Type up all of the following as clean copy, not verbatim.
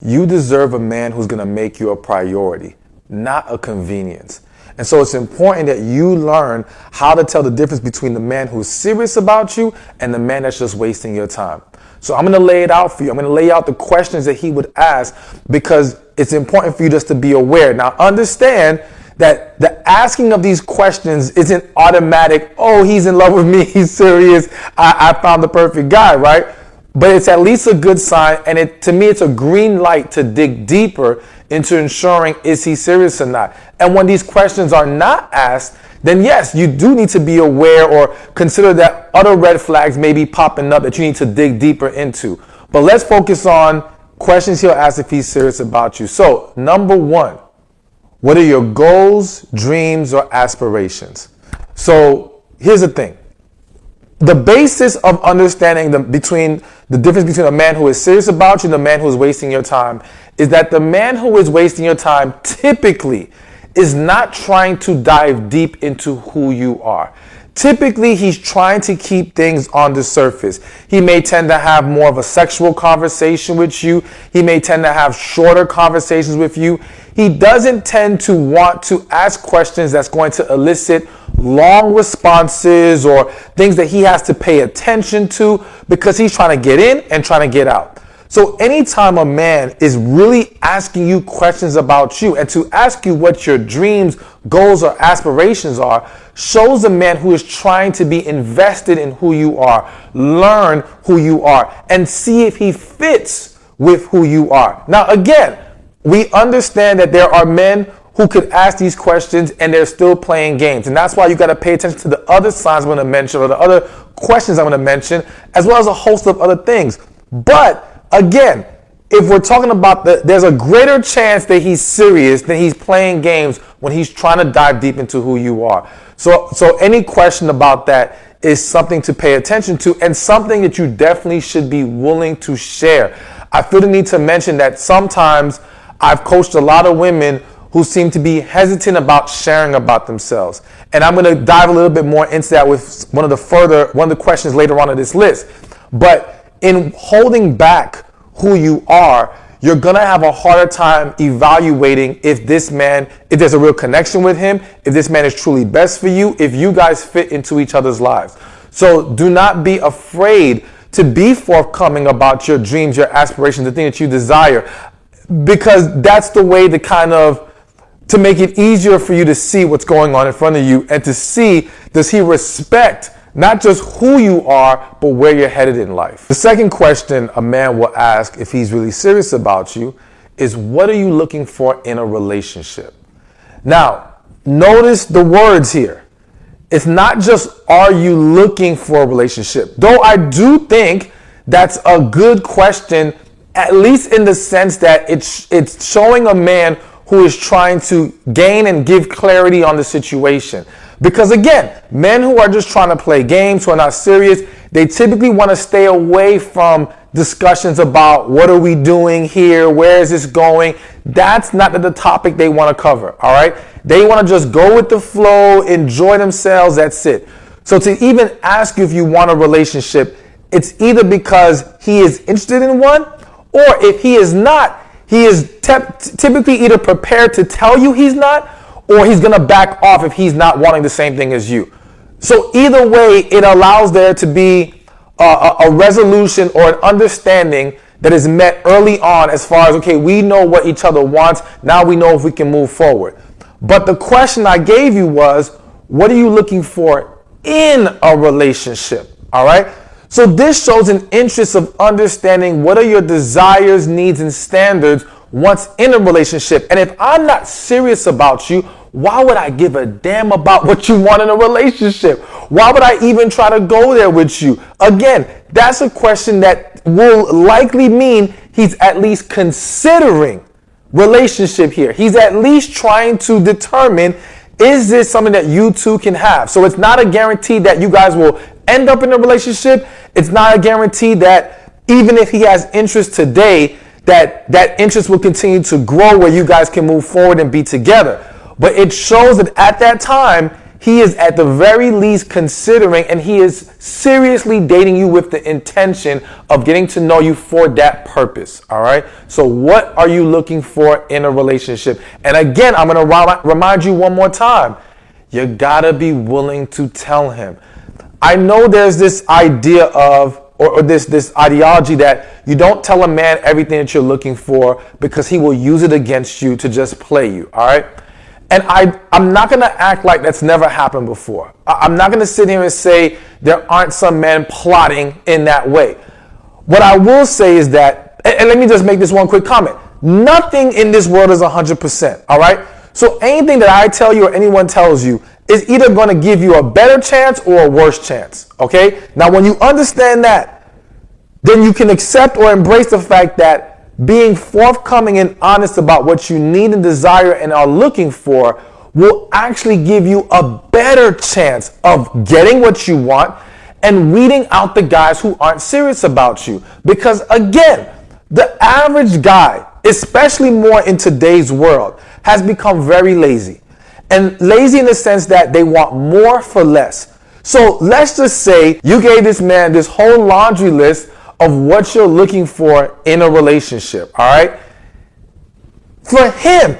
You deserve a man who's going to make you a priority, not a convenience. And so it's important that you learn how to tell the difference between the man who's serious about you and the man that's just wasting your time. So I'm going to lay it out for you. I'm going to lay out the questions that he would ask because it's important for you just to be aware. Now, understand that the asking of these questions isn't automatic. Oh, he's in love with me. He's serious. I found the perfect guy, right? But it's at least a good sign. And to me, it's a green light to dig deeper into ensuring, is he serious or not? And when these questions are not asked, then yes, you do need to be aware or consider that other red flags may be popping up that you need to dig deeper into. But let's focus on questions he'll ask if he's serious about you. So, number one, what are your goals, dreams, or aspirations? So here's the thing. The basis of understanding the difference between a man who is serious about you and the man who is wasting your time is that the man who is wasting your time typically is not trying to dive deep into who you are. Typically, he's trying to keep things on the surface. He may tend to have more of a sexual conversation with you. He may tend to have shorter conversations with you. He doesn't tend to want to ask questions that's going to elicit long responses or things that he has to pay attention to because he's trying to get in and trying to get out. So anytime a man is really asking you questions about you and to ask you what your dreams, goals, or aspirations are, shows a man who is trying to be invested in who you are, learn who you are, and see if he fits with who you are. Now, again, we understand that there are men who could ask these questions and they're still playing games. And that's why you got to pay attention to the other signs I'm going to mention or the other questions I'm going to mention, as well as a host of other things. But again, if we're talking about there's a greater chance that he's serious than he's playing games when he's trying to dive deep into who you are. So any question about that is something to pay attention to and something that you definitely should be willing to share. I feel the need to mention that sometimes I've coached a lot of women who seem to be hesitant about sharing about themselves. And I'm going to dive a little bit more into that with one of the questions later on in this list. But in holding back who you are, you're going to have a harder time evaluating if there's a real connection with him, if this man is truly best for you, if you guys fit into each other's lives. So do not be afraid to be forthcoming about your dreams, your aspirations, the thing that you desire, because that's the way to make it easier for you to see what's going on in front of you and to see, does he respect not just who you are, but where you're headed in life. The second question a man will ask if he's really serious about you is, what are you looking for in a relationship? Now, notice the words here. It's not just, are you looking for a relationship? Though I do think that's a good question, at least in the sense that it's showing a man who is trying to gain and give clarity on the situation. Because again, men who are just trying to play games, who are not serious, they typically want to stay away from discussions about what are we doing here, where is this going. That's not the topic they want to cover, all right? They want to just go with the flow, enjoy themselves, that's it. So to even ask you if you want a relationship, it's either because he is interested in one, or if he is not, he is typically either prepared to tell you he's not, or he's going to back off if he's not wanting the same thing as you. So either way, it allows there to be a resolution or an understanding that is met early on as far as, okay, we know what each other wants. Now we know if we can move forward. But the question I gave you was, what are you looking for in a relationship? All right. So this shows an interest of understanding what are your desires, needs, and standards once in a relationship. And if I'm not serious about you, why would I give a damn about what you want in a relationship? Why would I even try to go there with you? Again, that's a question that will likely mean he's at least considering relationship here. He's at least trying to determine, is this something that you two can have? So it's not a guarantee that you guys will end up in a relationship. It's not a guarantee that even if he has interest today, that interest will continue to grow where you guys can move forward and be together. But it shows that at that time, he is at the very least considering, and he is seriously dating you with the intention of getting to know you for that purpose. All right. So what are you looking for in a relationship? And again, I'm going to remind you one more time. You got to be willing to tell him. I know there's this idea of, or this ideology that you don't tell a man everything that you're looking for because he will use it against you to just play you. All right. And I'm not going to act like that's never happened before. I'm not going to sit here and say there aren't some men plotting in that way. What I will say is that, and let me just make this one quick comment. Nothing in this world is 100%, all right? So anything that I tell you or anyone tells you is either going to give you a better chance or a worse chance, okay? Now, when you understand that, then you can accept or embrace the fact that being forthcoming and honest about what you need and desire and are looking for will actually give you a better chance of getting what you want and weeding out the guys who aren't serious about you. Because again, the average guy, especially more in today's world, has become very lazy. And lazy in the sense that they want more for less. So let's just say you gave this man this whole laundry list of what you're looking for in a relationship, all right? For him,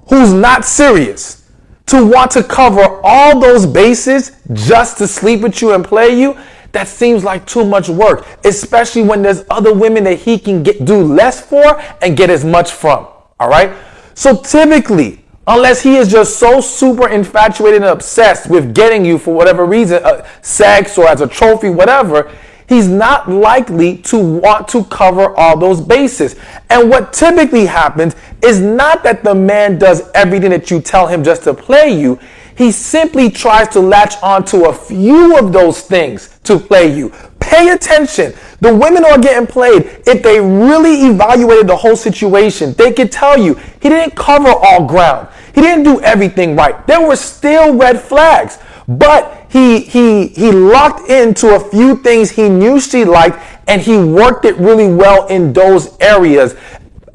who's not serious, to want to cover all those bases just to sleep with you and play you, that seems like too much work, especially when there's other women that he can do less for and get as much from, all right? So typically, unless he is just so super infatuated and obsessed with getting you for whatever reason, sex or as a trophy, whatever, he's not likely to want to cover all those bases. And what typically happens is not that the man does everything that you tell him just to play you. He simply tries to latch onto a few of those things to play you. Pay attention. The women who are getting played, if they really evaluated the whole situation, they could tell you he didn't cover all ground. He didn't do everything right. There were still red flags. But he locked into a few things he knew she liked, and he worked it really well in those areas.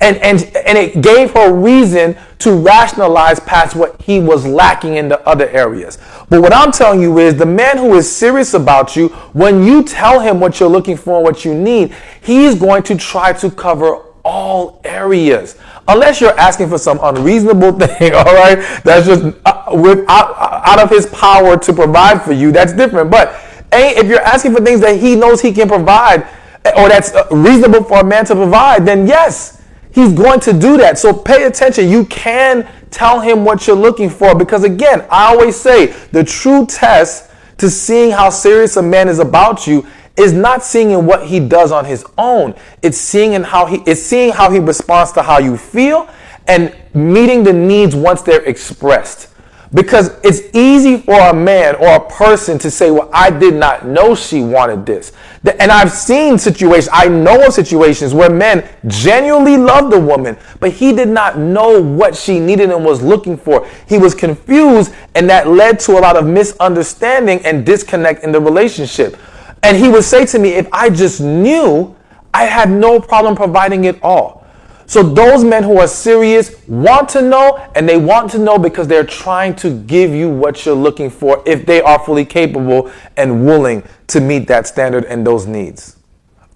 And it gave her reason to rationalize past what he was lacking in the other areas. But what I'm telling you is the man who is serious about you, when you tell him what you're looking for and what you need, he's going to try to cover all areas. Unless you're asking for some unreasonable thing, all right, that's just out of his power to provide for you, that's different. But if you're asking for things that he knows he can provide, or that's reasonable for a man to provide, then yes, he's going to do that. So pay attention. You can tell him what you're looking for, because again, I always say the true test to seeing how serious a man is about you is not seeing in what he does on his own. It's seeing how he responds to how you feel and meeting the needs once they're expressed. Because it's easy for a man or a person to say, well, I did not know she wanted this. And I've seen situations, I know of situations where men genuinely loved the woman, but he did not know what she needed and was looking for. He was confused, and that led to a lot of misunderstanding and disconnect in the relationship. And he would say to me, if I just knew, I had no problem providing it all. So those men who are serious want to know, and they want to know because they're trying to give you what you're looking for if they are fully capable and willing to meet that standard and those needs.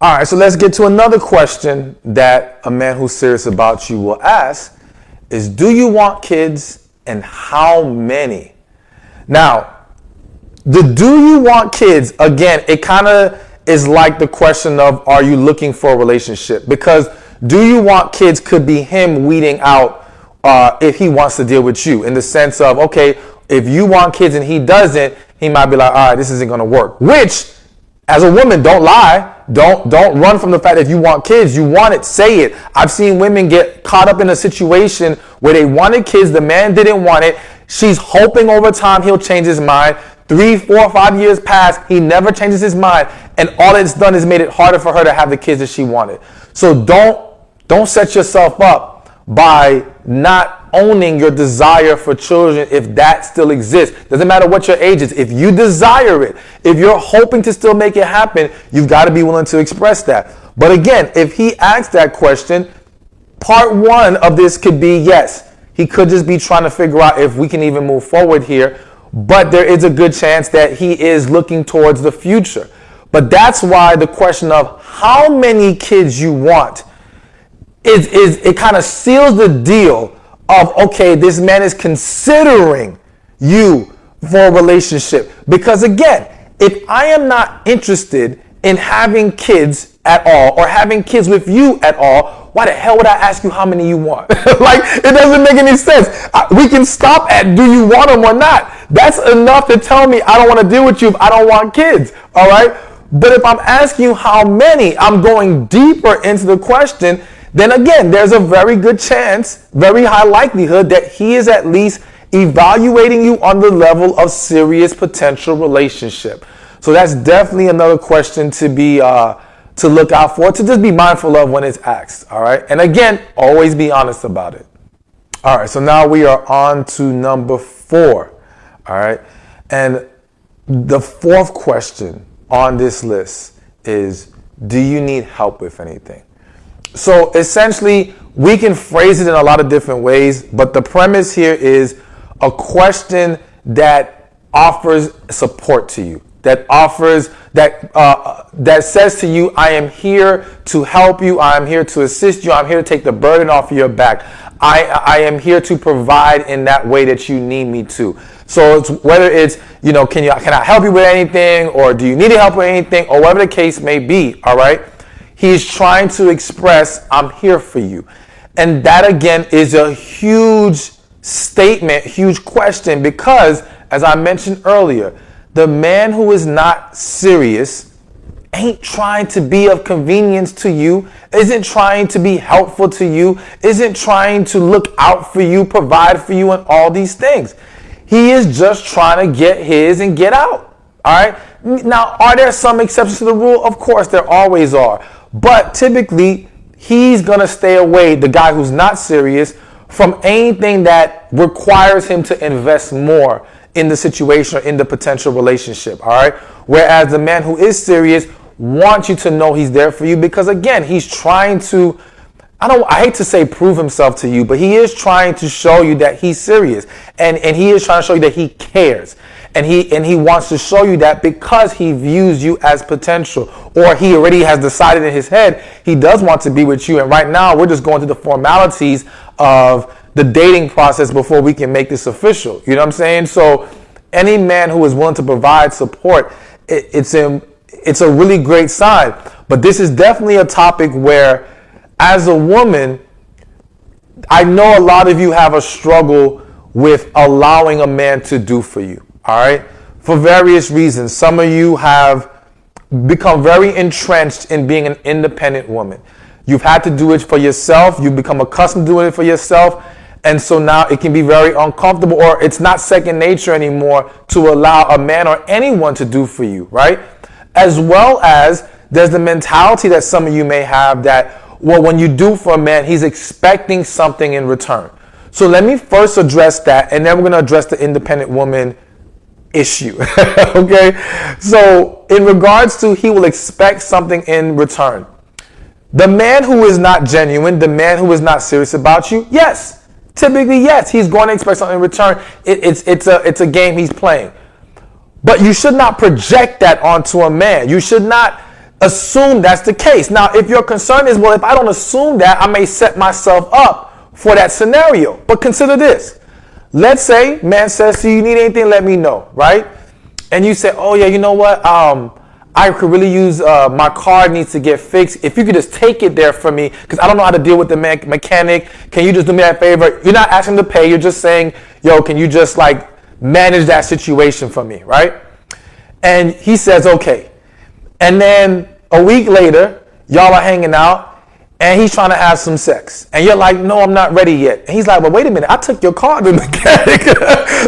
All right, so let's get to another question that a man who's serious about you will ask is, do you want kids and how many? Now, the do you want kids, again, it kind of is like the question of, are you looking for a relationship? Because do you want kids could be him weeding out if he wants to deal with you, in the sense of, okay, if you want kids and he doesn't, he might be like, all right, this isn't going to work. Which, as a woman, don't lie. Don't run from the fact that if you want kids, you want it, say it. I've seen women get caught up in a situation where they wanted kids, the man didn't want it. She's hoping over time he'll change his mind. 3, 4, 5 years pass, he never changes his mind, and all it's done is made it harder for her to have the kids that she wanted. So don't set yourself up by not owning your desire for children if that still exists. Doesn't matter what your age is. If you desire it, if you're hoping to still make it happen, you've got to be willing to express that. But again, if he asks that question, part one of this could be yes. He could just be trying to figure out if we can even move forward here. but there is a good chance that he is looking towards the future. But that's why the question of how many kids you want is it kind of seals the deal of, okay, this man is considering you for a relationship. Because again, if I am not interested in having kids at all or having kids with you at all, why the hell would I ask you how many you want? Like, it doesn't make any sense. We can stop at do you want them or not. That's enough to tell me I don't want to deal with you if I don't want kids. All right. But if I'm asking you how many, I'm going deeper into the question, then again, there's a very good chance, very high likelihood that he is at least evaluating you on the level of serious potential relationship. So that's definitely another question to be to look out for, to just be mindful of when it's asked. All right. And again, always be honest about it. All right. So now we are on to number 4. All right. And the 4th question on this list is, do you need help with anything? So essentially, we can phrase it in a lot of different ways, but the premise here is a question that offers support to you, that offers that says to you, I am here to help you, I am here to assist you, I'm here to take the burden off of your back. I am here to provide in that way that you need me to. So it's, whether it's, can I help you with anything, or do you need help with anything, or whatever the case may be, all right? He's trying to express, I'm here for you. And that, again, is a huge statement, huge question, because, as I mentioned earlier, the man who is not serious ain't trying to be of convenience to you, isn't trying to be helpful to you, isn't trying to look out for you, provide for you, and all these things. He is just trying to get his and get out. All right. Now, are there some exceptions to the rule? Of course, there always are. But typically, he's going to stay away, the guy who's not serious, from anything that requires him to invest more in the situation or in the potential relationship. All right. Whereas the man who is serious wants you to know he's there for you, because, again, he's trying to, I hate to say prove himself to you, but he is trying to show you that he's serious, and he is trying to show you that he cares, and he wants to show you that because he views you as potential, or he already has decided in his head he does want to be with you. And right now we're just going through the formalities of the dating process before we can make this official. You know what I'm saying? So any man who is willing to provide support, it's a really great sign. But this is definitely a topic where, as a woman, I know a lot of you have a struggle with allowing a man to do for you, all right? For various reasons. Some of you have become very entrenched in being an independent woman. You've had to do it for yourself. You've become accustomed to doing it for yourself. And so now it can be very uncomfortable, or it's not second nature anymore to allow a man or anyone to do for you, right? As well as there's the mentality that some of you may have that, well, when you do for a man, he's expecting something in return. So let me first address that, and then we're going to address the independent woman issue. Okay? So in regards to he will expect something in return, the man who is not genuine, the man who is not serious about you, yes, typically yes, he's going to expect something in return. It's a game he's playing. But you should not project that onto a man. You should not assume that's the case. Now, if your concern is, well, if I don't assume that, I may set myself up for that scenario. But consider this. Let's say man says to you, you need anything, let me know, right? And you say, oh yeah, you know what? I could really use, my car needs to get fixed. If you could just take it there for me, because I don't know how to deal with the mechanic. Can you just do me that favor? You're not asking to pay. You're just saying, yo, can you just manage that situation for me, right? And he says, okay. And then a week later, y'all are hanging out, and he's trying to have some sex. And you're like, no, I'm not ready yet. And he's like, well, wait a minute. I took your car to the mechanic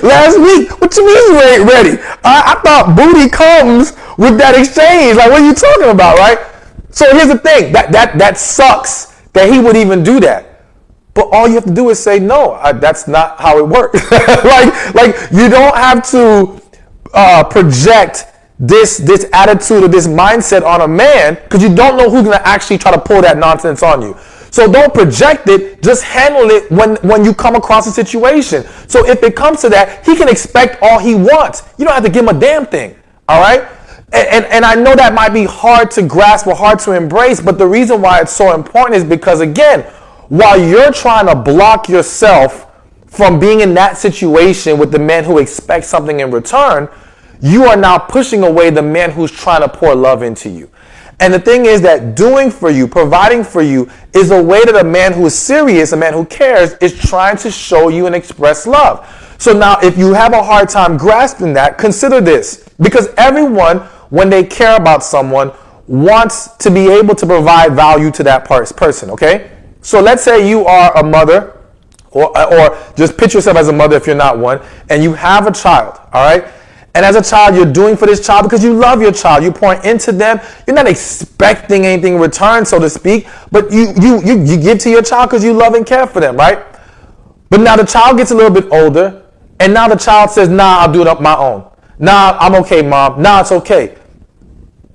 last week. What you mean you ain't ready? I thought booty comes with that exchange. Like, what are you talking about, right? So here's the thing. That sucks that he would even do that. But all you have to do is say, no, that's not how it works. like you don't have to project this attitude or this mindset on a man, because you don't know who's going to actually try to pull that nonsense on you. So don't project it, just handle it when you come across a situation. So if it comes to that, he can expect all he wants. You don't have to give him a damn thing, all right? And I know that might be hard to grasp or hard to embrace, but the reason why it's so important is because, again, while you're trying to block yourself from being in that situation with the man who expects something in return, you are now pushing away the man who's trying to pour love into you. And the thing is that doing for you, providing for you, is a way that a man who is serious, a man who cares, is trying to show you and express love. So now if you have a hard time grasping that, consider this. Because everyone, when they care about someone, wants to be able to provide value to that person, okay? So let's say you are a mother, or just picture yourself as a mother if you're not one, and you have a child, all right? And as a child, you're doing for this child because you love your child. You're pouring into them. You're not expecting anything in return, so to speak, but you give to your child because you love and care for them, right? But now the child gets a little bit older, and now the child says, nah, I'll do it on my own. Nah, I'm okay, mom. Nah, it's okay.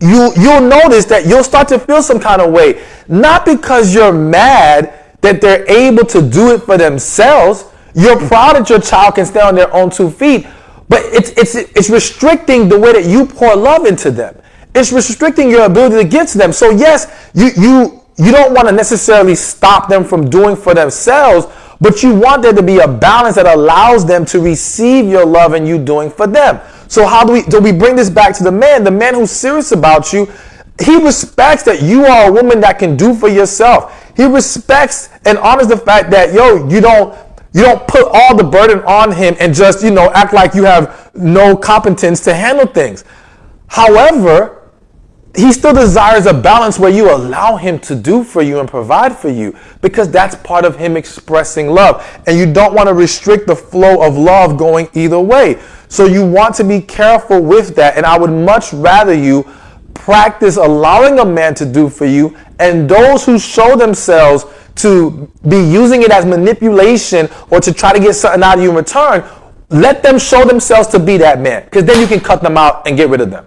You'll notice that you'll start to feel some kind of way, not because you're mad that they're able to do it for themselves. You're proud that your child can stand on their own 2 feet, but it's restricting the way that you pour love into them. It's restricting your ability to give to them. So yes, you don't want to necessarily stop them from doing for themselves, but you want there to be a balance that allows them to receive your love and you doing for them. So how do we bring this back to the man? The man who's serious about you, he respects that you are a woman that can do for yourself. He respects and honors the fact that, you don't put all the burden on him and just, act like you have no competence to handle things. However, he still desires a balance where you allow him to do for you and provide for you, because that's part of him expressing love. And you don't want to restrict the flow of love going either way. So you want to be careful with that. And I would much rather you practice allowing a man to do for you, and those who show themselves to be using it as manipulation or to try to get something out of you in return, let them show themselves to be that man, because then you can cut them out and get rid of them.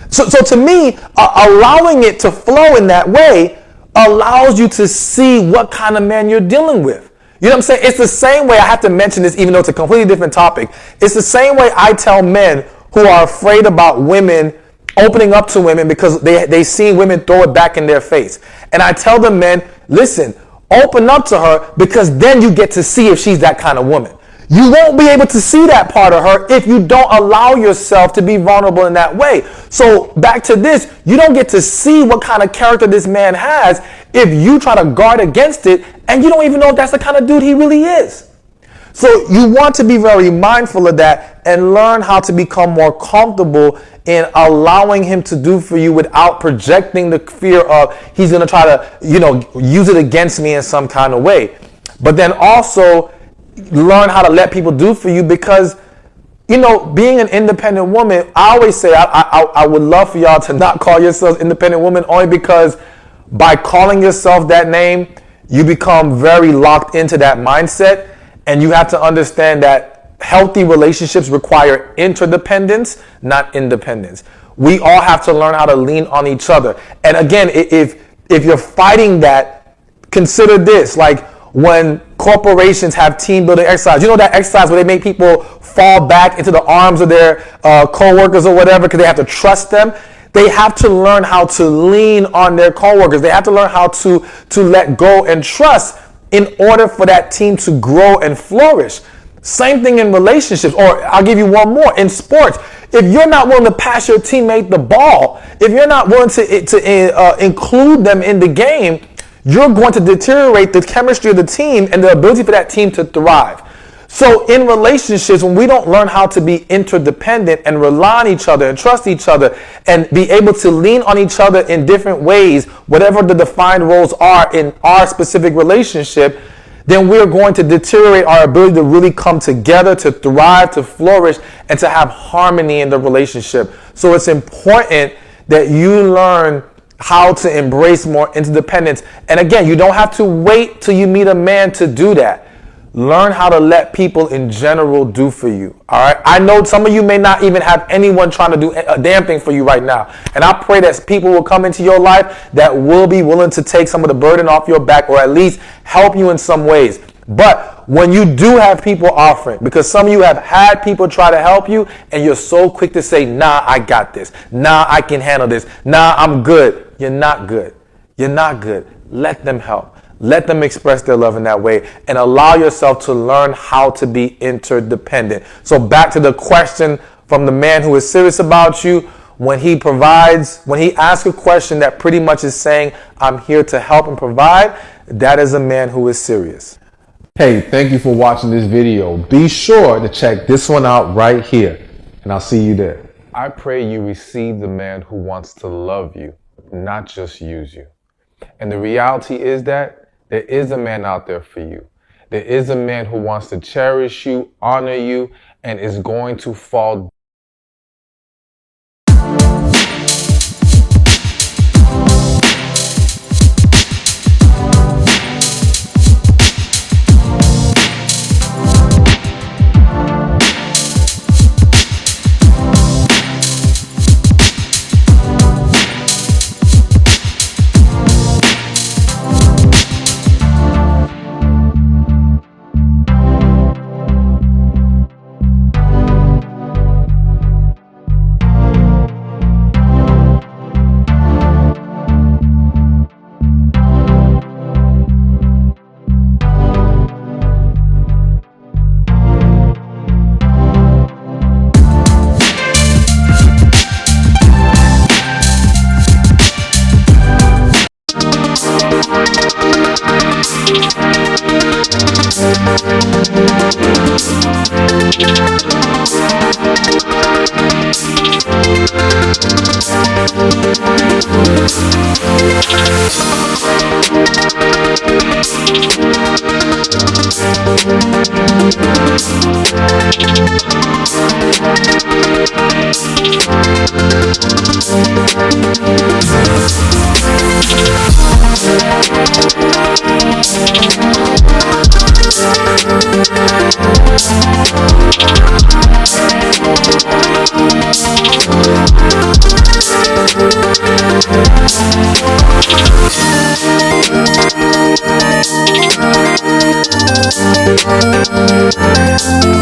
So to me, allowing it to flow in that way allows you to see what kind of man you're dealing with. You know what I'm saying? It's the same way, I have to mention this even though it's a completely different topic. It's the same way I tell men who are afraid about women opening up to women because they seen women throw it back in their face. And I tell the men, listen, open up to her, because then you get to see if she's that kind of woman. You won't be able to see that part of her if you don't allow yourself to be vulnerable in that way. So back to this, you don't get to see what kind of character this man has if you try to guard against it and you don't even know if that's the kind of dude he really is. So you want to be very mindful of that and learn how to become more comfortable in allowing him to do for you without projecting the fear of he's going to try to, use it against me in some kind of way. But then also learn how to let people do for you, because, being an independent woman, I always say I would love for y'all to not call yourselves independent women, only because by calling yourself that name, you become very locked into that mindset. And you have to understand that healthy relationships require interdependence, not independence. We all have to learn how to lean on each other. And again, if you're fighting that, consider this, like when corporations have team building exercise, that exercise where they make people fall back into the arms of their co-workers or whatever because they have to trust them. They have to learn how to lean on their co-workers. They have to learn how to let go and trust in order for that team to grow and flourish. Same thing in relationships, or I'll give you one more, in sports. If you're not willing to pass your teammate the ball, if you're not willing to include them in the game, you're going to deteriorate the chemistry of the team and the ability for that team to thrive. So in relationships, when we don't learn how to be interdependent and rely on each other and trust each other and be able to lean on each other in different ways, whatever the defined roles are in our specific relationship, then we're going to deteriorate our ability to really come together, to thrive, to flourish, and to have harmony in the relationship. So it's important that you learn how to embrace more interdependence. And again, you don't have to wait till you meet a man to do that. Learn how to let people in general do for you. All right. I know some of you may not even have anyone trying to do a damn thing for you right now. And I pray that people will come into your life that will be willing to take some of the burden off your back, or at least help you in some ways. But when you do have people offering, because some of you have had people try to help you and you're so quick to say, nah, I got this. Nah, I can handle this. Nah, I'm good. You're not good. You're not good. Let them help. Let them express their love in that way, and allow yourself to learn how to be interdependent. So back to the question from the man who is serious about you, when he asks a question that pretty much is saying, I'm here to help and provide, that is a man who is serious. Hey, thank you for watching this video. Be sure to check this one out right here, and I'll see you there. I pray you receive the man who wants to love you, not just use you. And the reality is that there is a man out there for you. There is a man who wants to cherish you, honor you, and is going to fall Thank you.